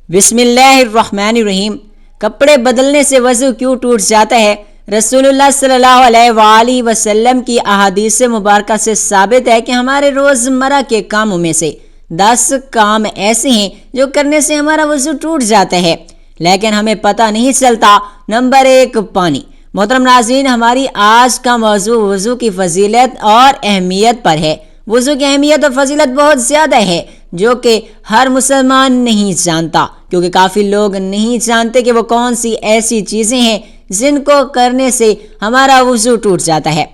بسم اللہ الرحمن الرحیم۔ کپڑے بدلنے سے وضو کیوں ٹوٹ جاتا ہے؟ رسول اللہ صلی اللہ علیہ وآلہ وسلم کی احادیث مبارکہ سے ثابت ہے کہ ہمارے روزمرہ کے کاموں میں سے 10 کام ایسے ہیں جو کرنے سے ہمارا وضو ٹوٹ جاتا ہے، لیکن ہمیں پتہ نہیں چلتا۔ نمبر 1، پانی۔ محترم ناظرین، ہماری آج کا موضوع وضو کی فضیلت اور اہمیت پر ہے۔ وضو کی اہمیت اور فضیلت بہت زیادہ ہے جو کہ ہر مسلمان نہیں جانتا، کیونکہ کافی لوگ نہیں جانتے کہ وہ کون سی ایسی چیزیں ہیں جن کو کرنے سے ہمارا وضو ٹوٹ جاتا ہے،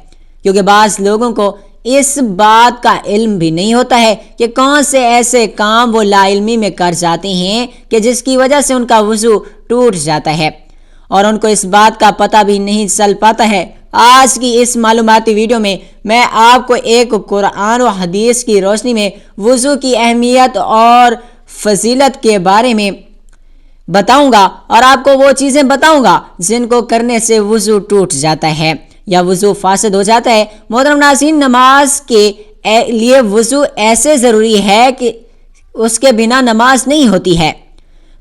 کیونکہ بعض لوگوں کو اس بات کا علم بھی نہیں ہوتا ہے کہ کون سے ایسے کام وہ لا علمی میں کر جاتے ہیں کہ جس کی وجہ سے ان کا وضو ٹوٹ جاتا ہے، اور ان کو اس بات کا پتہ بھی نہیں چل پاتا ہے۔ آج کی اس معلوماتی ویڈیو میں میں آپ کو ایک قرآن و حدیث کی روشنی میں وضو کی اہمیت اور فضیلت کے بارے میں بتاؤں گا، اور آپ کو وہ چیزیں بتاؤں گا جن کو کرنے سے وضو ٹوٹ جاتا ہے یا وضو فاسد ہو جاتا ہے۔ محترم ناظرین، نماز کے لیے وضو ایسے ضروری ہے کہ اس کے بنا نماز نہیں ہوتی ہے،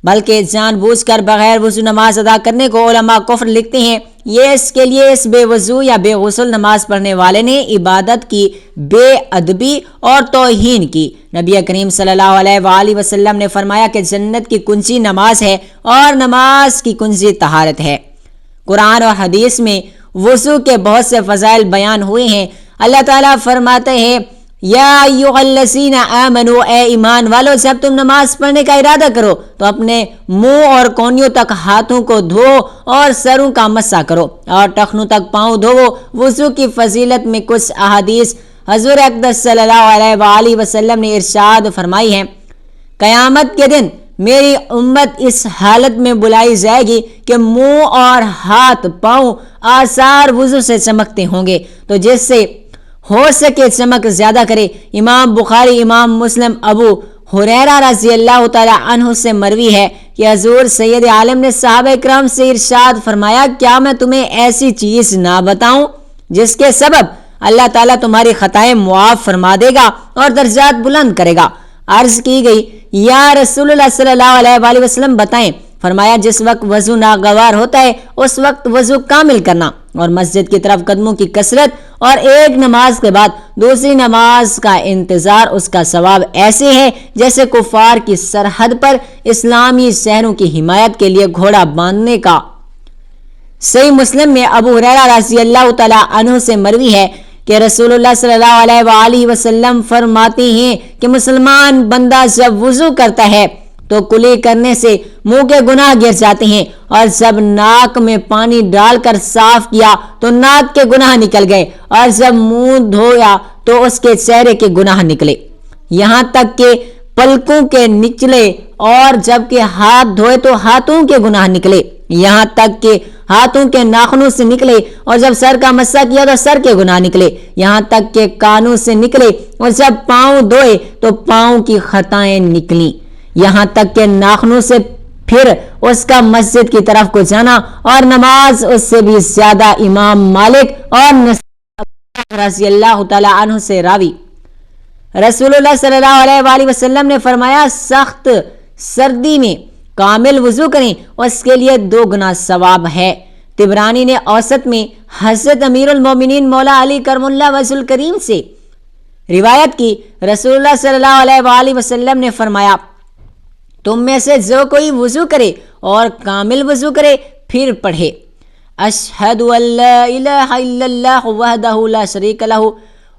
بلکہ جان بوجھ کر بغیر وضو نماز ادا کرنے کو علماء کفر لکھتے ہیں۔ یہ اس کے لیے اس بے وضو یا بے غسل نماز پڑھنے والے نے عبادت کی بے ادبی اور توہین کی۔ نبی کریم صلی اللہ علیہ وآلہ وسلم نے فرمایا کہ جنت کی کنجی نماز ہے اور نماز کی کنجی طہارت ہے۔ قرآن اور حدیث میں وضو کے بہت سے فضائل بیان ہوئے ہیں۔ اللہ تعالیٰ فرماتے ہیں، یا ایھا الذین آمنوا، اے ایمان والو، جب تم نماز پڑھنے کا ارادہ کرو تو اپنے منہ اور کونیوں تک ہاتھوں کو دھو اور سروں کا مسح کرو اور ٹخنوں تک پاؤں دھوو۔ وضو کی فضیلت میں کچھ احادیث حضور اقدس صلی اللہ علیہ وآلہ وسلم نے ارشاد فرمائی ہیں، قیامت کے دن میری امت اس حالت میں بلائی جائے گی کہ منہ اور ہاتھ پاؤں آثار وضو سے چمکتے ہوں گے، تو جس سے ہو سکے چمک زیادہ کرے۔ امام بخاری، امام مسلم، ابو ہریرہ رضی اللہ تعالی عنہ سے مروی ہے کہ حضور سید عالم نے صحابہ کرام سے ارشاد فرمایا، کیا میں تمہیں ایسی چیز نہ بتاؤں جس کے سبب اللہ تعالیٰ تمہاری خطائیں معاف فرما دے گا اور درجات بلند کرے گا؟ عرض کی گئی، یا رسول اللہ صلی اللہ علیہ وآلہ وسلم بتائیں۔ فرمایا، جس وقت وضو ناگوار ہوتا ہے اس وقت وضو کامل کرنا اور مسجد کی طرف قدموں کی کثرت، اور ایک نماز کے بعد دوسری نماز کا انتظار، اس کا ثواب ایسے ہے جیسے کفار کی سرحد پر اسلامی شہروں کی حمایت کے لیے گھوڑا باندھنے کا۔ صحیح مسلم میں ابو ہریرہ رضی اللہ تعالی عنہ سے مروی ہے کہ رسول اللہ صلی اللہ علیہ وآلہ وسلم فرماتے ہیں کہ مسلمان بندہ جب وضو کرتا ہے تو کلی کرنے سے منہ کے گناہ گر جاتے ہیں، اور جب ناک میں پانی ڈال کر صاف کیا تو ناک کے گناہ نکل گئے، اور جب منہ دھویا تو اس کے چہرے کے گناہ نکلے، یہاں تک کہ پلکوں کے نچلے، اور جب کہ ہاتھ دھوئے تو ہاتھوں کے گناہ نکلے، یہاں تک کہ ہاتھوں کے ناخنوں سے نکلے، اور جب سر کا مسح کیا تو سر کے گناہ نکلے، یہاں تک کہ کانوں سے نکلے، اور جب پاؤں دھوئے تو پاؤں کی خطائیں نکلیں، یہاں تک کہ ناخنوں سے پھر اس کا مسجد کی طرف کو جانا اور نماز اس سے بھی زیادہ۔ امام مالک اور نسائی رضی اللہ تعالی عنہ سے راوی، رسول اللہ صلی اللہ علیہ وآلہ وسلم نے فرمایا، سخت سردی میں کامل وضو کریں، اس کے لیے 2 گنا ثواب ہے۔ طبرانی نے اوسط میں حضرت امیر المومنین مولا علی کرم اللہ وجہ الکریم سے روایت کی، رسول اللہ صلی اللہ علیہ وآلہ وسلم نے فرمایا، تم میں سے جو کوئی وضو کرے اور کامل وضو کرے پھر پڑھے، اشہد ان لا الہ الا اللہ وحدہ لا شریک لہ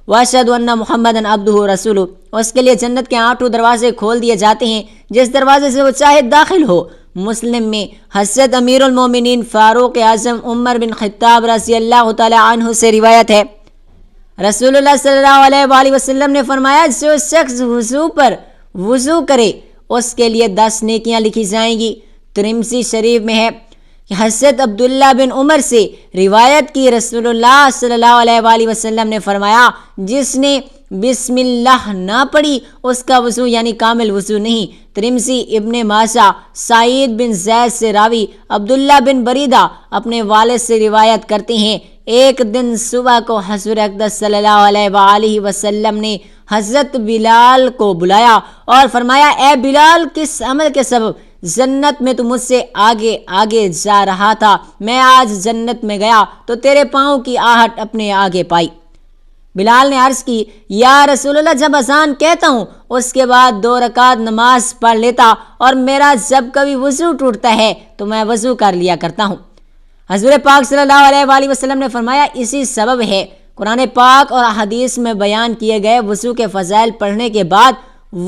واشہد ان محمدًا عبدہ ورسولہ، اس کے لیے جنت کے 8 دروازے کھول دیے جاتے ہیں، جس دروازے سے وہ چاہے داخل ہو۔ مسلم میں حضرت امیر المومنین فاروق اعظم عمر بن خطاب رضی اللہ تعالی عنہ سے روایت ہے، رسول اللہ صلی اللہ علیہ وآلہ وسلم نے فرمایا، جو شخص وضو پر وضو کرے اس کے لیے 10 نیکیاں لکھی جائیں گی۔ ترمذی شریف میں ہے کہ حضرت عبداللہ بن عمر سے روایت کی، رسول اللہ صلی اللہ علیہ وآلہ وسلم نے فرمایا، جس نے بسم اللہ نہ پڑھی اس کا وضو یعنی کامل وضو نہیں۔ ترمذی، ابن ماجہ، سعید بن زید سے راوی عبداللہ بن بریدہ اپنے والد سے روایت کرتے ہیں، ایک دن صبح کو حضور اقدس صلی اللہ علیہ وآلہ وسلم نے حضرت بلال کو بلایا اور فرمایا، اے بلال، کس عمل کے سبب جنت میں تو مجھ سے آگے آگے جا رہا تھا، میں آج جنت میں گیا تو تیرے پاؤں کی آہٹ اپنے آگے پائی۔ بلال نے عرض کی، یا رسول اللہ، جب اذان کہتا ہوں اس کے بعد 2 رکعت نماز پڑھ لیتا، اور میرا جب کبھی وضو ٹوٹتا ہے تو میں وضو کر لیا کرتا ہوں۔ حضور پاک صلی اللہ علیہ وآلہ وسلم نے فرمایا، اسی سبب ہے قرآن پاک اور حدیث میں بیان کیے گئے وضو کے فضائل پڑھنے کے بعد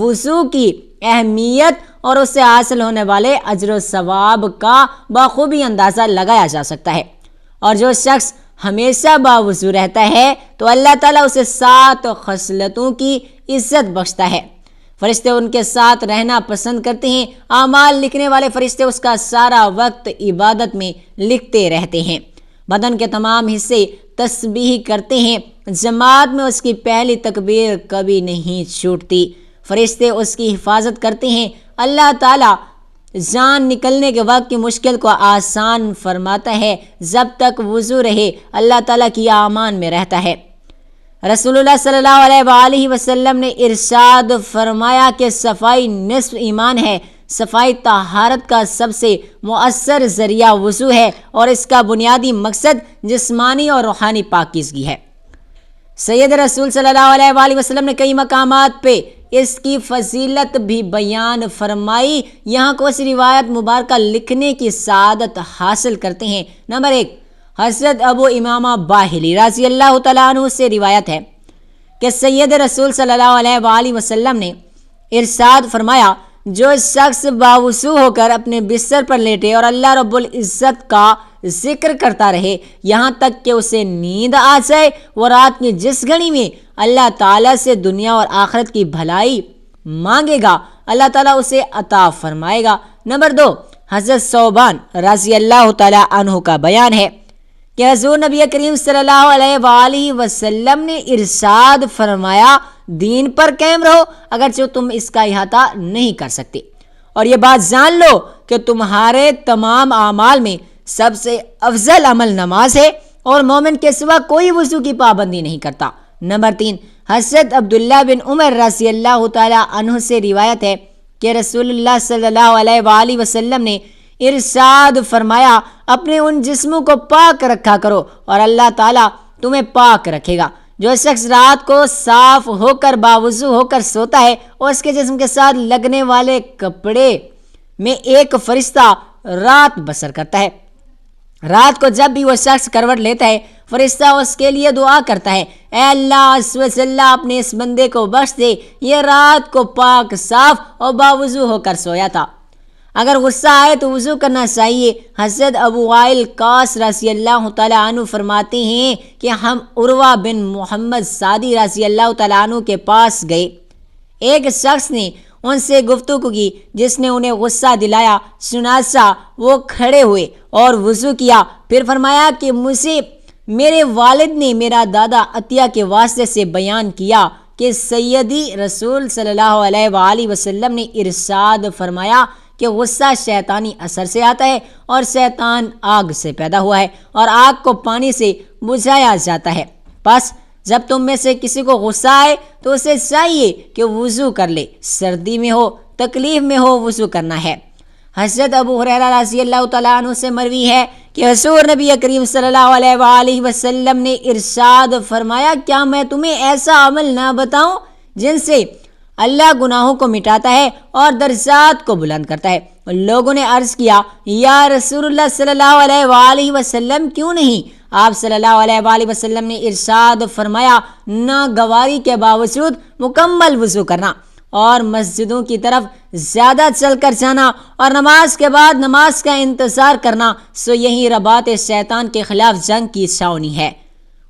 وضو کی اہمیت اور اس سے حاصل ہونے والے اجر و ثواب کا بخوبی اندازہ لگایا جا سکتا ہے۔ اور جو شخص ہمیشہ باوضو رہتا ہے تو اللہ تعالیٰ اسے 7 خصلتوں کی عزت بخشتا ہے۔ فرشتے ان کے ساتھ رہنا پسند کرتے ہیں، اعمال لکھنے والے فرشتے اس کا سارا وقت عبادت میں لکھتے رہتے ہیں، بدن کے تمام حصے تسبیح کرتے ہیں، جماعت میں اس کی پہلی تکبیر کبھی نہیں چھوٹتی، فرشتے اس کی حفاظت کرتے ہیں، اللہ تعالیٰ جان نکلنے کے وقت کی مشکل کو آسان فرماتا ہے، جب تک وضو رہے اللہ تعالیٰ کی امان میں رہتا ہے۔ رسول اللہ صلی اللہ علیہ وآلہ وسلم نے ارشاد فرمایا کہ صفائی نصف ایمان ہے، صفائی طہارت کا سب سے مؤثر ذریعہ وضو ہے، اور اس کا بنیادی مقصد جسمانی اور روحانی پاکیزگی ہے۔ سید رسول صلی اللہ علیہ وآلہ وسلم نے کئی مقامات پہ اس کی فضیلت بھی بیان فرمائی، یہاں کو اس روایت مبارکہ لکھنے کی سعادت حاصل کرتے ہیں۔ نمبر 1، حضرت ابو امامہ باہلی رضی اللہ تعالیٰ عنہ سے روایت ہے کہ سید رسول صلی اللہ علیہ وآلہ وسلم نے ارشاد فرمایا، جو شخص باوضو ہو کر اپنے بستر پر لیٹے اور اللہ رب العزت کا ذکر کرتا رہے یہاں تک کہ اسے نیند آ جائے، وہ رات کی جس گھڑی میں اللہ تعالیٰ سے دنیا اور آخرت کی بھلائی مانگے گا اللہ تعالیٰ اسے عطا فرمائے گا۔ نمبر 2، حضرت ثوبان رضی اللہ تعالیٰ عنہ کا بیان ہے کہ حضور نبی کریم صلی اللہ علیہ وآلہ وسلم نے ارشاد فرمایا، دین پر قائم رہو اگرچہ تم اس کا احاطہ نہیں کر سکتے، اور یہ بات جان لو کہ تمہارے تمام اعمال میں سب سے افضل عمل نماز ہے، اور مومن کے سوا کوئی وضو کی پابندی نہیں کرتا۔ نمبر 3، حضرت عبداللہ بن عمر رضی اللہ تعالیٰ عنہ سے روایت ہے کہ رسول اللہ صلی اللہ علیہ وآلہ وسلم نے ارشاد فرمایا، اپنے ان جسموں کو پاک رکھا کرو اور اللہ تعالیٰ تمہیں پاک رکھے گا۔ جو شخص رات کو صاف ہو کر باوضو ہو کر سوتا ہے اور اس کے جسم کے ساتھ لگنے والے کپڑے میں ایک فرشتہ رات بسر کرتا ہے، رات کو جب بھی وہ شخص کروٹ لیتا ہے فرشتہ اس کے لیے دعا کرتا ہے، اے اللہ عز و جل اپنے اس بندے کو بخش دے، یہ رات کو پاک صاف اور باوضو ہو کر سویا تھا۔ اگر غصہ آئے تو وضو کرنا چاہیے۔ حضرت ابو وائل قاص رضی اللہ تعالیٰ عنہ فرماتے ہیں کہ ہم عروہ بن محمد سعدی رضی اللہ تعالیٰ عنہ کے پاس گئے، ایک شخص نے ان سے گفتگو کی جس نے انہیں غصہ دلایا، چنانچہ وہ کھڑے ہوئے اور وضو کیا، پھر فرمایا کہ مجھے میرے والد نے میرا دادا عطیہ کے واسطے سے بیان کیا کہ سیدی رسول صلی اللہ علیہ وآلہ وسلم نے ارشاد فرمایا کہ غصہ شیطانی اثر سے آتا ہے اور شیطان آگ سے پیدا ہوا ہے اور آگ کو پانی سے بجھایا جاتا ہے، پس جب تم میں سے کسی کو غصہ آئے تو اسے چاہیے کہ وضو کر لے، سردی میں ہو تکلیف میں ہو وضو کرنا ہے۔ حضرت ابو ہریرہ رضی اللہ تعالیٰ عنہ سے مروی ہے کہ حضور نبی کریم صلی اللہ علیہ وآلہ وسلم نے ارشاد فرمایا، کیا میں تمہیں ایسا عمل نہ بتاؤں جن سے اللہ گناہوں کو مٹاتا ہے اور درجات کو بلند کرتا ہے؟ لوگوں نے عرض کیا، یا رسول اللہ صلی اللہ علیہ وآلہ وسلم کیوں نہیں؟ آپ صلی اللہ علیہ وآلہ وسلم نے ارشاد فرمایا، ناگواری کے باوجود مکمل وضو کرنا اور مسجدوں کی طرف زیادہ چل کر جانا اور نماز کے بعد نماز کا انتظار کرنا، سو یہی رباط شیطان کے خلاف جنگ کی چھاؤنی ہے۔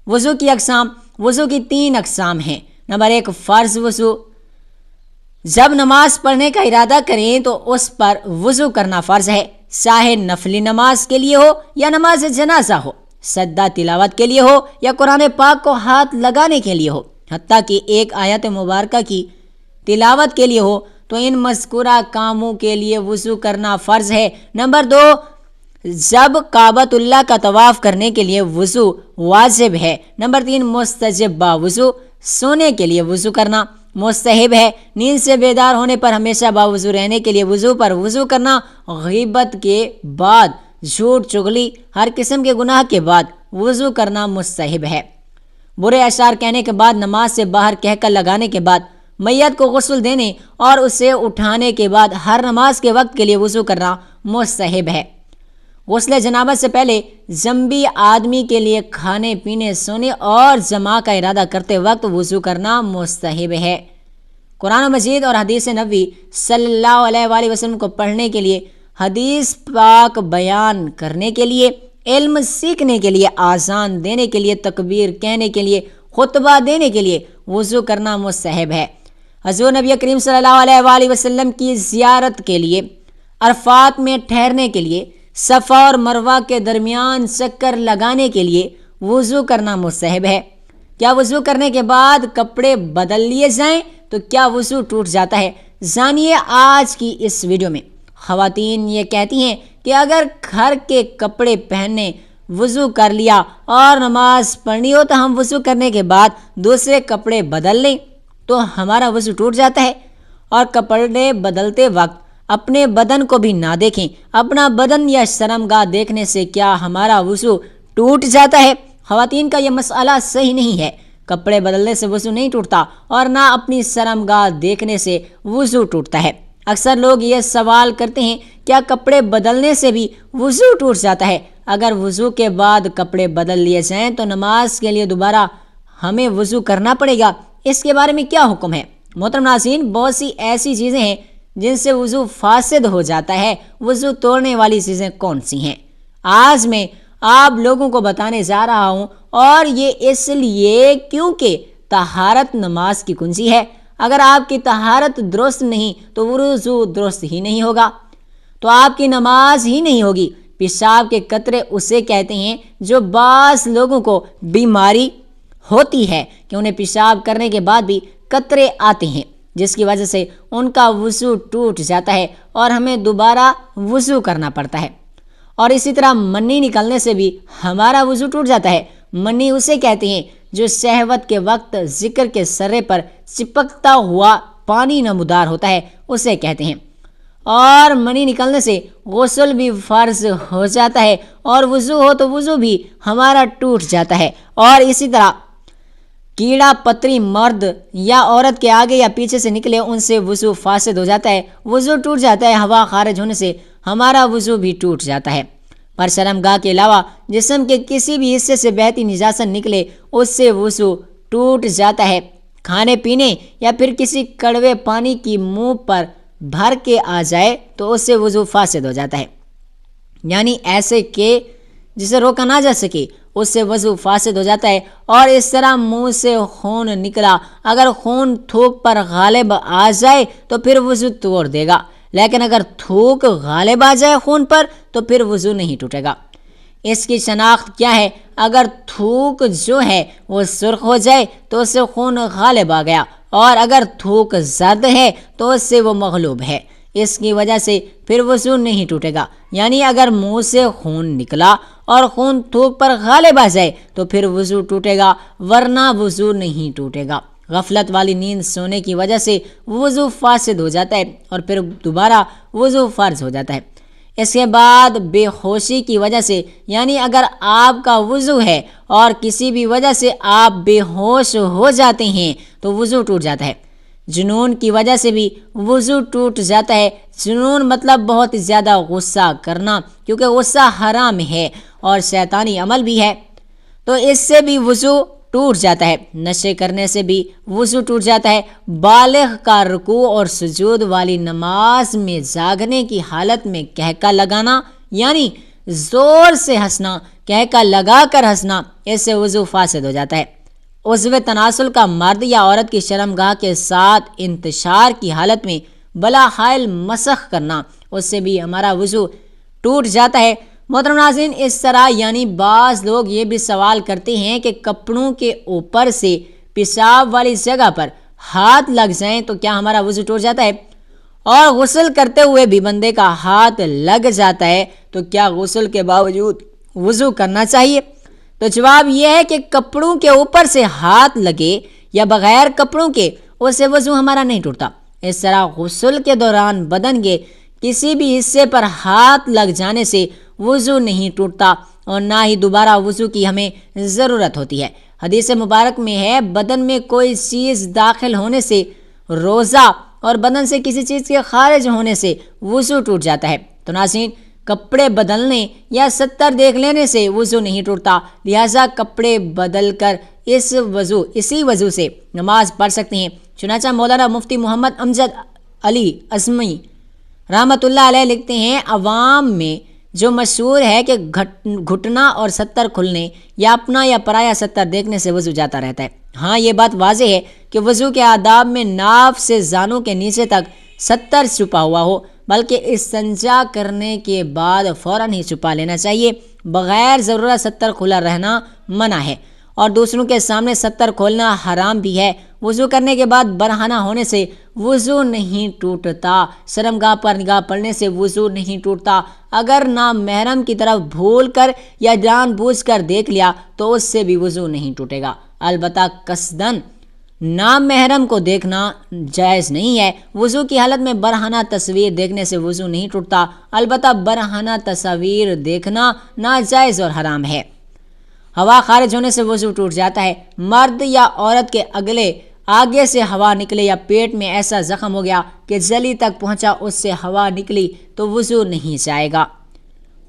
وضو کی اقسام، وضو کی 3 اقسام ہیں۔ نمبر 1، فرض وضو، جب نماز پڑھنے کا ارادہ کریں تو اس پر وضو کرنا فرض ہے، چاہے نفلی نماز کے لیے ہو یا نماز جنازہ ہو، سجدہ تلاوت کے لیے ہو یا قرآن پاک کو ہاتھ لگانے کے لیے ہو، حتیٰ کہ ایک آیت مبارکہ کی تلاوت کے لیے ہو، تو ان مذکورہ کاموں کے لیے وضو کرنا فرض ہے۔ نمبر 2، جب کعبۃ اللہ کا طواف کرنے کے لیے وضو واجب ہے۔ نمبر 3، مستجب با وضو، سونے کے لیے وضو کرنا۔ مستحب ہے نیند سے بیدار ہونے پر ہمیشہ باوضو رہنے کے لیے وضو پر وضو کرنا، غیبت کے بعد، جھوٹ چغلی، ہر قسم کے گناہ کے بعد وضو کرنا مستحب ہے۔ برے اشعار کہنے کے بعد، نماز سے باہر کہہ کر لگانے کے بعد، میت کو غسل دینے اور اسے اٹھانے کے بعد ہر نماز کے وقت کے لیے وضو کرنا مستحب ہے۔ غسل جنابت سے پہلے جنبی آدمی کے لیے کھانے پینے، سونے اور جماع کا ارادہ کرتے وقت وضو کرنا مستحب ہے۔ قرآن مجید اور حدیث نبوی صلی اللہ علیہ وآلہ وسلم کو پڑھنے کے لیے، حدیث پاک بیان کرنے کے لیے، علم سیکھنے کے لیے، آذان دینے کے لیے، تکبیر کہنے کے لیے، خطبہ دینے کے لیے وضو کرنا مستحب ہے۔ حضور نبی کریم صلی اللہ علیہ وآلہ وسلم کی زیارت کے لیے، عرفات میں ٹھہرنے کے لیے، صفا اور مروہ کے درمیان چکر لگانے کے لیے وضو کرنا مستحب ہے۔ کیا وضو کرنے کے بعد کپڑے بدل لیے جائیں تو کیا وضو ٹوٹ جاتا ہے؟ جانیے آج کی اس ویڈیو میں۔ خواتین یہ کہتی ہیں کہ اگر گھر کے کپڑے پہننے، وضو کر لیا اور نماز پڑھنی ہو تو ہم وضو کرنے کے بعد دوسرے کپڑے بدل لیں تو ہمارا وضو ٹوٹ جاتا ہے۔ اور کپڑے بدلتے وقت اپنے بدن کو بھی نہ دیکھیں۔ اپنا بدن یا شرمگاہ دیکھنے سے کیا ہمارا وضو ٹوٹ جاتا ہے؟ خواتین کا یہ مسئلہ صحیح نہیں ہے۔ کپڑے بدلنے سے وضو نہیں ٹوٹتا اور نہ اپنی شرمگاہ دیکھنے سے وضو ٹوٹتا ہے۔ اکثر لوگ یہ سوال کرتے ہیں کیا کپڑے بدلنے سے بھی وضو ٹوٹ جاتا ہے؟ اگر وضو کے بعد کپڑے بدل لیے جائیں تو نماز کے لیے دوبارہ ہمیں وضو کرنا پڑے گا۔ اس کے بارے میں کیا حکم ہے؟ محترم ناظرین، بہت سی ایسی چیزیں ہیں جن سے وضو فاسد ہو جاتا ہے۔ وضو توڑنے والی چیزیں کون سی ہیں؟ آج میں آپ لوگوں کو بتانے جا رہا ہوں، اور یہ اس لیے کیونکہ طہارت نماز کی کنجی ہے۔ اگر آپ کی طہارت درست نہیں تو وضو درست ہی نہیں ہوگا، تو آپ کی نماز ہی نہیں ہوگی۔ پیشاب کے قطرے اسے کہتے ہیں جو بعض لوگوں کو بیماری ہوتی ہے کہ انہیں پیشاب کرنے کے بعد بھی قطرے آتے ہیں، جس کی وجہ سے ان کا وضو ٹوٹ جاتا ہے اور ہمیں دوبارہ وضو کرنا پڑتا ہے۔ اور اسی طرح منی نکلنے سے بھی ہمارا وضو ٹوٹ جاتا ہے۔ منی اسے کہتے ہیں جو شہوت کے وقت ذکر کے سرے پر چپکتا ہوا پانی نمودار ہوتا ہے، اسے کہتے ہیں۔ اور منی نکلنے سے غسل بھی فرض ہو جاتا ہے، اور وضو ہو تو وضو بھی ہمارا ٹوٹ جاتا ہے۔ اور اسی طرح کیڑا پتری مرد یا عورت کے آگے یا پیچھے سے نکلے، ان سے وضو فاسد ہو جاتا ہے، وضو ٹوٹ جاتا ہے۔ ہوا خارج ہونے سے ہمارا وضو بھی ٹوٹ جاتا ہے۔ پر شرمگاہ کے علاوہ جسم کے کسی بھی حصے سے بہتی نجاست نکلے، اس سے وضو ٹوٹ جاتا ہے۔ کھانے پینے یا پھر کسی کڑوے پانی کی منہ پر بھر کے آ جائے تو اس سے وضو فاسد ہو جاتا ہے، یعنی ایسے کہ جسے روکا نہ جا سکے، اس سے وضو فاسد ہو جاتا ہے۔ اور اس طرح منہ سے خون نکلا، اگر خون تھوک پر غالب آ جائے تو پھر وضو توڑ دے گا، لیکن اگر تھوک غالب آ جائے خون پر تو پھر وضو نہیں ٹوٹے گا۔ اس کی شناخت کیا ہے؟ اگر تھوک جو ہے وہ سرخ ہو جائے تو اس سے خون غالب آ گیا، اور اگر تھوک زرد ہے تو اس سے وہ مغلوب ہے، اس کی وجہ سے پھر وضو نہیں ٹوٹے گا۔ یعنی اگر منہ سے خون نکلا اور خون تھوک پر غالب آ جائے تو پھر وضو ٹوٹے گا، ورنہ وضو نہیں ٹوٹے گا۔ غفلت والی نیند سونے کی وجہ سے وضو فاسد ہو جاتا ہے اور پھر دوبارہ وضو فرض ہو جاتا ہے۔ اس کے بعد بے ہوشی کی وجہ سے، یعنی اگر آپ کا وضو ہے اور کسی بھی وجہ سے آپ بے ہوش ہو جاتے ہیں تو وضو ٹوٹ جاتا ہے۔ جنون کی وجہ سے بھی وضو ٹوٹ جاتا ہے۔ جنون مطلب بہت زیادہ غصہ کرنا، کیونکہ غصہ حرام ہے اور شیطانی عمل بھی ہے، تو اس سے بھی وضو ٹوٹ جاتا ہے۔ نشے کرنے سے بھی وضو ٹوٹ جاتا ہے۔ بالغ کا رکوع اور سجود والی نماز میں جاگنے کی حالت میں کہکا لگانا، یعنی زور سے ہنسنا، کہکا لگا کر ہنسنا، اس سے وضو فاسد ہو جاتا ہے۔ عضو تناسل کا مرد یا عورت کی شرمگاہ کے ساتھ انتشار کی حالت میں بلا حائل مسخ کرنا، اس سے بھی ہمارا وضو ٹوٹ جاتا ہے۔ محترم ناظرین، اس طرح یعنی بعض لوگ یہ بھی سوال کرتے ہیں کہ کپڑوں کے اوپر سے پیشاب والی جگہ پر ہاتھ لگ جائیں تو کیا ہمارا وضو ٹوٹ جاتا ہے؟ اور غسل کرتے ہوئے بھی بندے کا ہاتھ لگ جاتا ہے تو کیا غسل کے باوجود وضو کرنا چاہیے؟ تو جواب یہ ہے کہ کپڑوں کے اوپر سے ہاتھ لگے یا بغیر کپڑوں کے اس سے وضو ہمارا نہیں ٹوٹتا۔ اس طرح غسل کے دوران بدن کے کسی بھی حصے پر ہاتھ لگ جانے سے وضو نہیں ٹوٹتا اور نہ ہی دوبارہ وضو کی ہمیں ضرورت ہوتی ہے۔ حدیث مبارک میں ہے بدن میں کوئی چیز داخل ہونے سے روزہ اور بدن سے کسی چیز کے خارج ہونے سے وضو ٹوٹ جاتا ہے۔ تو ناظرین، کپڑے بدلنے یا ستر دیکھ لینے سے وضو نہیں ٹوٹتا، لہٰذا کپڑے بدل کر اسی وضو سے نماز پڑھ سکتے ہیں۔ چنانچہ مولانا مفتی محمد امجد علی اعظمی رحمۃ اللہ علیہ لکھتے ہیں، عوام میں جو مشہور ہے کہ گھٹنا اور ستر کھلنے یا اپنا یا پرایا ستر دیکھنے سے وضو جاتا رہتا ہے۔ ہاں، یہ بات واضح ہے کہ وضو کے آداب میں ناف سے زانوں کے نیچے تک ستر چھپا ہوا ہو، بلکہ استنجا کرنے کے بعد فوراً ہی چھپا لینا چاہیے۔ بغیر ضرورت ستر کھلا رہنا منع ہے اور دوسروں کے سامنے ستر کھولنا حرام بھی ہے۔ وضو کرنے کے بعد برہنہ ہونے سے وضو نہیں ٹوٹتا، شرمگاہ پر نگاہ پڑنے سے وضو نہیں ٹوٹتا۔ اگر نامحرم کی طرف بھول کر یا جان بوجھ کر دیکھ لیا تو اس سے بھی وضو نہیں ٹوٹے گا، البتہ قصداً نامحرم کو دیکھنا جائز نہیں ہے۔ وضو کی حالت میں برہنہ تصویر دیکھنے سے وضو نہیں ٹوٹتا، البتہ برہنہ تصاویر دیکھنا ناجائز اور حرام ہے۔ ہوا خارج ہونے سے وضو ٹوٹ جاتا ہے۔ مرد یا عورت کے آگے سے ہوا نکلے یا پیٹ میں ایسا زخم ہو گیا کہ جلی تک پہنچا، اس سے ہوا نکلی تو وضو نہیں جائے گا۔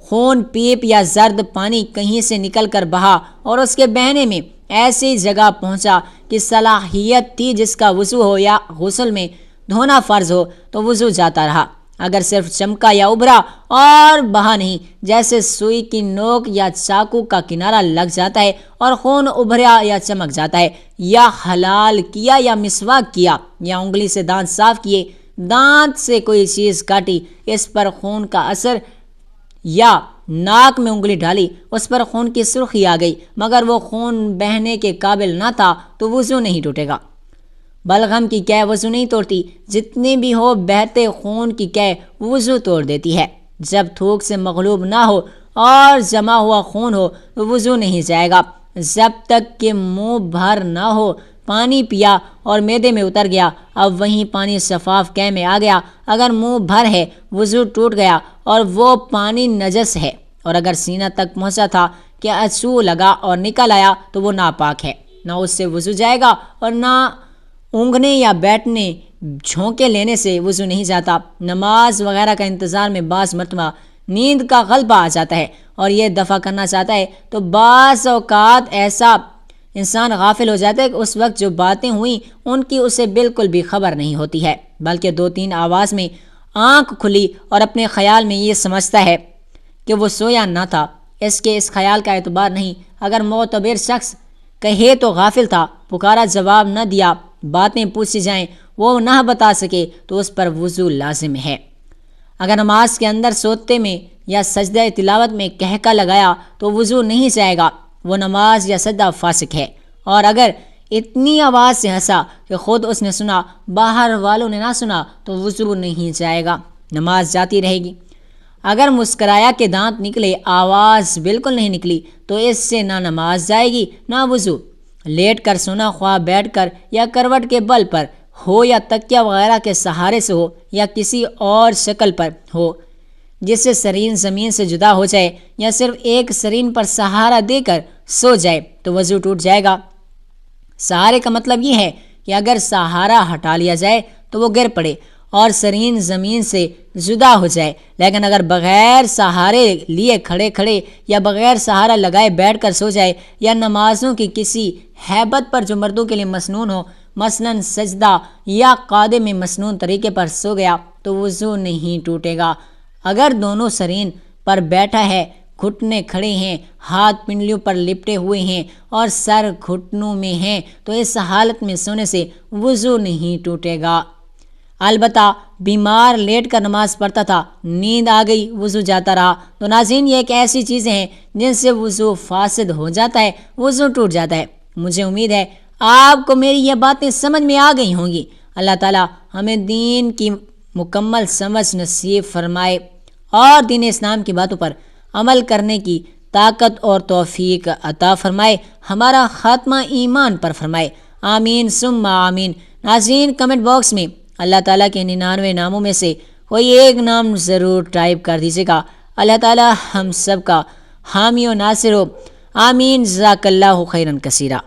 خون، پیپ یا زرد پانی کہیں سے نکل کر بہا اور اس کے بہنے میں ایسی جگہ پہنچا کہ صلاحیت تھی جس کا وضو ہو یا غسل میں دھونا فرض ہو، تو وضو جاتا رہا۔ اگر صرف چمکا یا ابھرا اور بہا نہیں، جیسے سوئی کی نوک یا چاقو کا کنارہ لگ جاتا ہے اور خون ابھرا یا چمک جاتا ہے، یا حلال کیا یا مسواک کیا یا انگلی سے دانت صاف کیے، دانت سے کوئی چیز کاٹی، اس پر خون کا اثر، یا ناک میں انگلی ڈالی، اس پر خون کی سرخی آ گئی مگر وہ خون بہنے کے قابل نہ تھا، تو وضو نہیں ٹوٹے گا۔ بلغم کی قے وضو نہیں توڑتی، جتنی بھی ہو بہتے خون کی قے وضو توڑ دیتی ہے۔ جب تھوک سے مغلوب نہ ہو اور جمع ہوا خون ہو تو وضو نہیں جائے گا۔ جب تک کہ منہ بھر نہ ہو، پانی پیا اور معدے میں اتر گیا، اب وہیں پانی شفاف قے میں آ گیا، اگر منہ بھر ہے وضو ٹوٹ گیا اور وہ پانی نجس ہے، اور اگر سینہ تک پہنچا تھا کہ اچھو لگا اور نکل آیا تو وہ ناپاک ہے، نہ اس سے وضو جائے گا اور نہ اونگنے یا بیٹھنے جھونکے لینے سے وضو نہیں جاتا۔ نماز وغیرہ کا انتظار میں بعض مرتبہ نیند کا غلبہ آ جاتا ہے اور یہ دفع کرنا چاہتا ہے، تو بعض اوقات ایسا انسان غافل ہو جاتا ہے کہ اس وقت جو باتیں ہوئیں ان کی اسے بالکل بھی خبر نہیں ہوتی ہے، بلکہ 2-3 آواز میں آنکھ کھلی اور اپنے خیال میں یہ سمجھتا ہے کہ وہ سویا نہ تھا۔ اس خیال کا اعتبار نہیں، اگر معتبر شخص کہے تو غافل تھا، پکارا جواب نہ دیا، باتیں پوچھی جائیں وہ نہ بتا سکے تو اس پر وضو لازم ہے۔ اگر نماز کے اندر سوتے میں یا سجدہ تلاوت میں کہکا لگایا تو وضو نہیں جائے گا، وہ نماز یا سجدہ فاسق ہے۔ اور اگر اتنی آواز سے ہنسا کہ خود اس نے سنا، باہر والوں نے نہ سنا، تو وضو نہیں جائے گا، نماز جاتی رہے گی۔ اگر مسکرایا کہ دانت نکلے، آواز بالکل نہیں نکلی، تو اس سے نہ نماز جائے گی نہ وضو۔ لیٹ کر سونا، خواہ بیٹھ کر یا کروٹ کے بل پر ہو یا تکیہ وغیرہ کے سہارے سے ہو یا کسی اور شکل پر ہو جس سے سرین زمین سے جدا ہو جائے، یا صرف ایک سرین پر سہارا دے کر سو جائے تو وضو ٹوٹ جائے گا۔ سہارے کا مطلب یہ ہے کہ اگر سہارا ہٹا لیا جائے تو وہ گر پڑے اور سرین زمین سے جدا ہو جائے، لیکن اگر بغیر سہارے لیے کھڑے یا بغیر سہارا لگائے بیٹھ کر سو جائے، یا نمازوں کی کسی ہیبت پر جو مردوں کے لیے مسنون ہو، مثلاً سجدہ یا قعدے میں مسنون طریقے پر سو گیا، تو وضو نہیں ٹوٹے گا۔ اگر دونوں سرین پر بیٹھا ہے، گھٹنے کھڑے ہیں، ہاتھ پنڈلیوں پر لپٹے ہوئے ہیں اور سر گھٹنوں میں ہیں، تو اس حالت میں سونے سے وضو نہیں ٹوٹے گا۔ البتہ بیمار لیٹ کر نماز پڑھتا تھا، نیند آ گئی، وضو جاتا رہا، تو ناظرین یہ ایک ایسی چیزیں ہیں جن سے وضو فاسد ہو جاتا ہے، وضو ٹوٹ جاتا ہے۔ مجھے امید ہے آپ کو میری یہ باتیں سمجھ میں آ گئی ہوں گی۔ اللہ تعالیٰ ہمیں دین کی مکمل سمجھ نصیب فرمائے اور دین اسلام کی باتوں پر عمل کرنے کی طاقت اور توفیق عطا فرمائے، ہمارا خاتمہ ایمان پر فرمائے، آمین ثم آمین ناظرین کمنٹ باکس میں اللہ تعالیٰ کے 99 ناموں میں سے کوئی ایک نام ضرور ٹائپ کر دیجیے گا۔ اللہ تعالیٰ ہم سب کا حامی و ناصر ہو، آمین۔ جزاک اللہ خیرا کثیرا۔